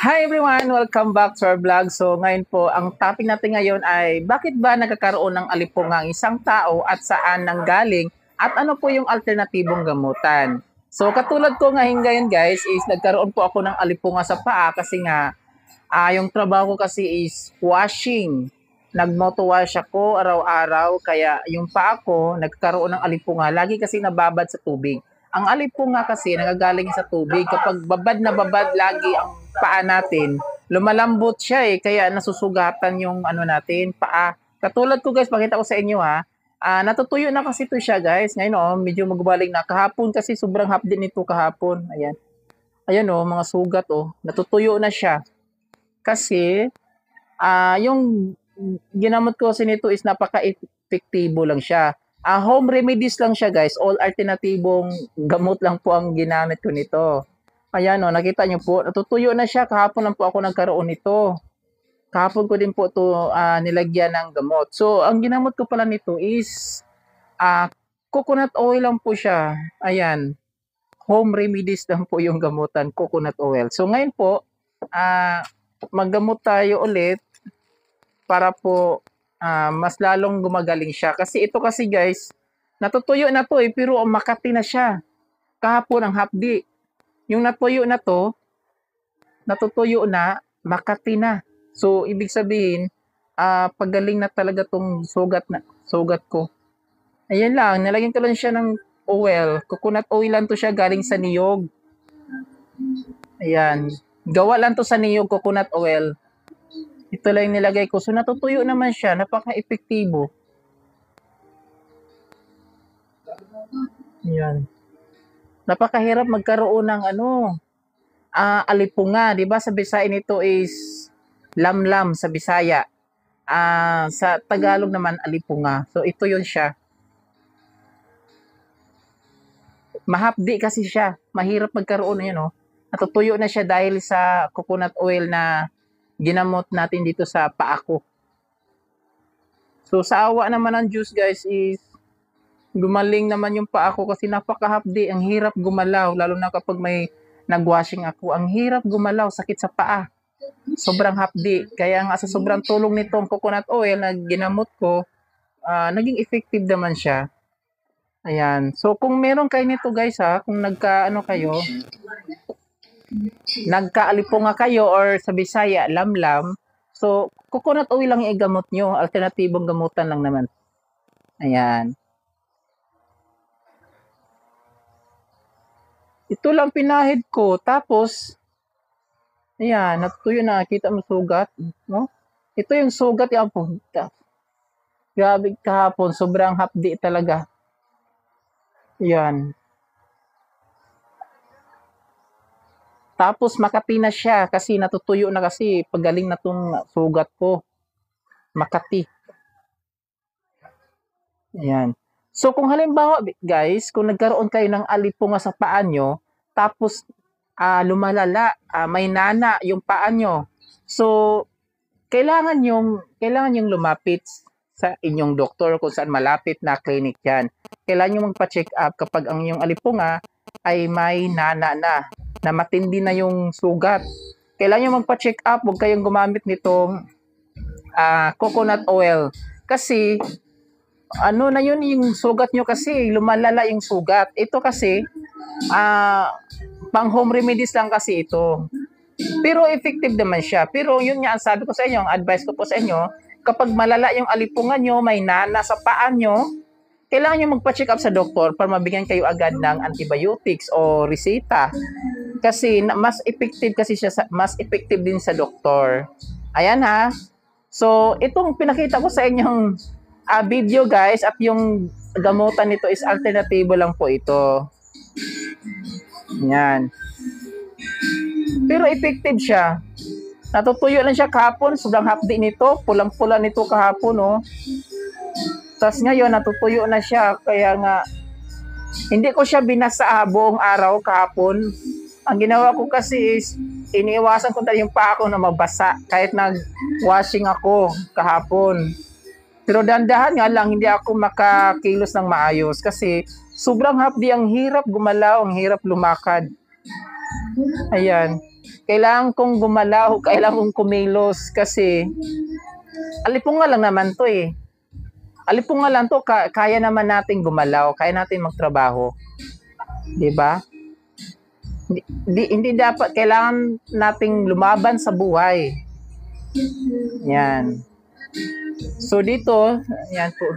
Hi everyone! Welcome back to our vlog. So ngayon po, ang topic natin ngayon ay bakit ba nagkakaroon ng alipunga ang isang tao at saan nanggaling at ano po yung alternatibong gamutan. So katulad ko ngayon guys is nagkaroon po ako ng alipunga sa paa kasi nga yung trabaho ko kasi is washing. Nagmoto wash ako araw-araw kaya yung paa ko nagkaroon ng alipunga. Lagi kasi nababad sa tubig. Ang alipunga kasi nagagaling sa tubig. Kapag babad na babad lagi ang paa natin, lumalambot siya kaya nasusugatan yung ano natin, paa. Katulad ko guys, pakita ko sa inyo ha. Natutuyo na kasi ito siya guys. Ngayon medyo magbaling na. Kahapon kasi sobrang hapdi nito kahapon. Ayan. Ayan mga sugat natutuyo na siya. Kasi yung ginamot ko kasi nito is napaka-epektibo lang siya. Home remedies lang siya guys. All alternatibong gamot lang po ang ginamit ko nito. Ayan nakita nyo po. Natutuyo na siya. Kahapon lang po ako nagkaroon nito. Kahapon ko din po ito nilagyan ng gamot. So, ang ginamot ko pala nito is coconut oil lang po siya. Ayan. Home remedies lang po yung gamutan. Coconut oil. So, ngayon po, maggamot tayo ulit para po mas lalong gumagaling siya. Kasi ito kasi guys, natutuyo na to pero makati na siya. Kahapon ang hapdi. Yung natuyo na to, natutuyo na, makati na. So, ibig sabihin, pagaling na talaga tong sugat ko. Ayan lang, nalagyan ko lang siya ng oil. Coconut oil lang to siya galing sa niyog. Ayan. Gawa lang to sa niyog, coconut oil. Ito lang nilagay ko. So, natutuyo naman siya. Napaka-epektibo. Yan. Napakahirap magkaroon ng alipunga. Diba sa Bisaya nito is lamlam sa Bisaya. Sa Tagalog naman, alipunga. So, ito yun siya. Mahapdi kasi siya. Mahirap magkaroon yun. Natutuyo na siya dahil sa coconut oil na ginamot natin dito sa paa ko. So, sa awa naman ng Diyos guys is gumaling naman yung paa ko kasi napakahapdi. Ang hirap gumalaw, lalo na kapag may nagwashing ako. Ang hirap gumalaw, sakit sa paa. Sobrang hapdi. Kaya nga sa sobrang tulong nitong coconut oil na ginamot ko, naging effective naman siya. Ayan. So, kung meron kayo nito guys kung nagkaalipunga kayo or sa Bisaya, lamlam. So, coconut oil lang yung igamot nyo. Alternatibong gamutan lang naman. Ayan. Ito lang pinahid ko. Tapos, ayan, natutuyo na. Kita mo sugat. No? Ito yung sugat. Yan po. Grabe kahapon. Sobrang hapdi talaga. Ayan. Tapos makati na siya kasi natutuyo na kasi pagaling na tong sugat ko. Makati. Ayan. So kung halimbawa guys, kung nagkaroon kayo ng alipunga sa paa nyo, tapos lumalala, may nana yung paa nyo. So kailangan yung lumapit sa inyong doktor kung saan malapit na clinic yan. Kailangan nyo magpa-check up kapag ang inyong alipunga ay may nana na matindi na yung sugat. Kailangan nyo magpa-check up, huwag kayong gumamit nitong coconut oil. Kasi, na yun yung sugat nyo kasi, lumalala yung sugat. Ito kasi, pang home remedies lang kasi ito. Pero effective naman siya. Pero yun nga, ang sabi ko sa inyo, ang advice ko po sa inyo, kapag malala yung alipungan nyo, may nana sa paa nyo, kailangan nyo magpa-check up sa doktor para mabigyan kayo agad ng antibiotics o resita. Kasi mas effective kasi siya, mas effective din sa doktor. Ayan So, itong pinakita ko sa inyong video guys at yung gamutan nito is alternatibo lang po ito. Yan. Pero effective siya. Natutuyo lang siya kahapon. Sobrang hapdi nito. Pulang-pula nito kahapon Tapos ngayon, natutuyo na siya. Kaya nga, hindi ko siya binasa buong araw kahapon. Ang ginawa ko kasi is, iniiwasan ko yung paa ko na mabasa. Kahit nag-washing ako kahapon. Pero dandahan nga lang, hindi ako makakilos ng maayos. Kasi sobrang hapdi, ang hirap gumalaw, ang hirap lumakad. Ayan. Kailangan kong gumalaw, kailangan kong kumilos kasi alipunga lang naman 'to, eh. Alipunga lang 'to, kaya naman nating gumalaw, kaya natin magtrabaho, 'di ba? Hindi dapat kailangan nating lumaban sa buhay. Yan. So dito, yan po.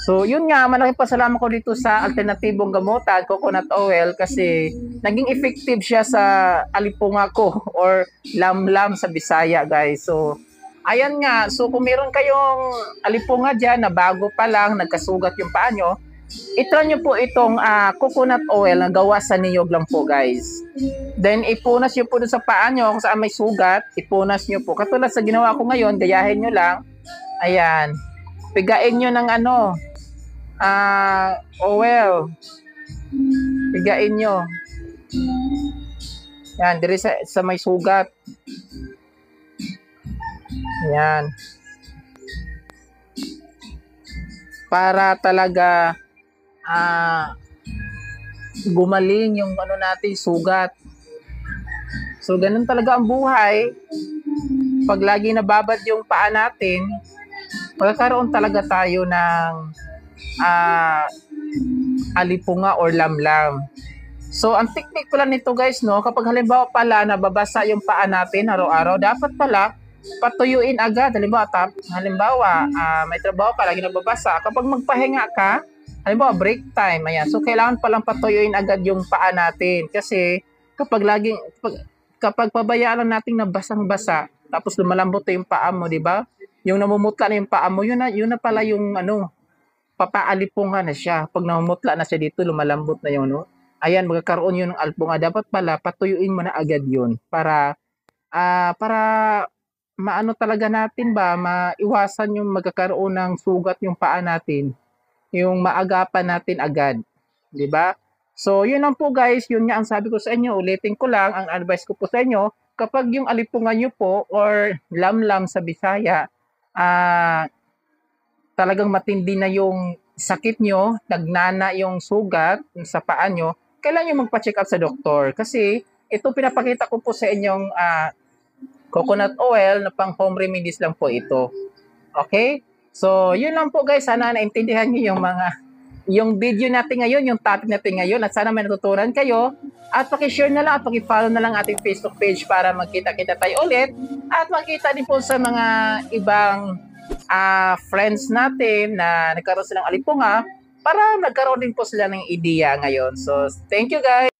So yun nga, malaking pasalamat ko dito sa alternatibong gamutan, coconut oil, kasi naging effective siya sa alipunga ko or lamlam sa Bisaya, guys. So ayan nga, so kung meron kayong alipunga dyan na bago pa lang, nagkasugat yung paa nyo, itry nyo po itong coconut oil na gawa sa niyog lang po, guys. Then ipunas nyo po dun sa paa nyo kung saan may sugat, ipunas nyo po. Katulad sa ginawa ko ngayon, gayahin nyo lang. Ayan. Pigain nyo ng oil. Pigain nyo. Yan, diri sa may sugat. Yan. Para talaga gumaling yung natin sugat. So ganun talaga ang buhay. Pag lagi nababad yung paa natin, magkakaroon talaga tayo ng alipunga or lamlam. So ang technique pala nito, guys, no, kapag halimbawa pala nababasa yung paa natin araw-araw, dapat pala patuyuin agad. Halimbawa, may trabaho ka, lagi nababasa. Kapag magpahinga ka, halimbawa break time, ayan. So kailangan palang patuyuin agad yung paa natin kasi kapag pabayaan lang nating nabasang-basa, tapos lumalambot yung paa mo, di ba? Yung namumutla na yung paa mo, yun na pala yung papaalipungan na siya. Pag namumutla na siya dito, lumalambot na yun, no? Ayan, magkakaroon yun ng alipunga. Dapat pala patuyuin mo na agad yun para maano talaga natin ba, maiwasan yung magkakaroon ng sugat yung paa natin, yung maagapan natin agad, di ba? So, yun lang po, guys, yun nga ang sabi ko sa inyo, ulitin ko lang, ang advice ko po sa inyo, kapag yung alipungan nyo po or lamlam sa Bisaya, talagang matindi na yung sakit nyo, nagnana yung sugat sa paa nyo, kailangan nyo magpa-check up sa doktor kasi ito pinapakita ko po sa inyong coconut oil na pang home remedies lang po ito. Okay? So, yun lang po, guys. Sana naintindihan nyo yung video natin ngayon, yung topic natin ngayon, at sana may natutunan kayo. At paki-share na lang at paki-follow na lang ating Facebook page para magkita-kita tayo ulit. At makita din po sa mga ibang friends natin na nagkaroon silang alipunga para nagkaroon din po sila ng ideya ngayon. So, thank you, guys.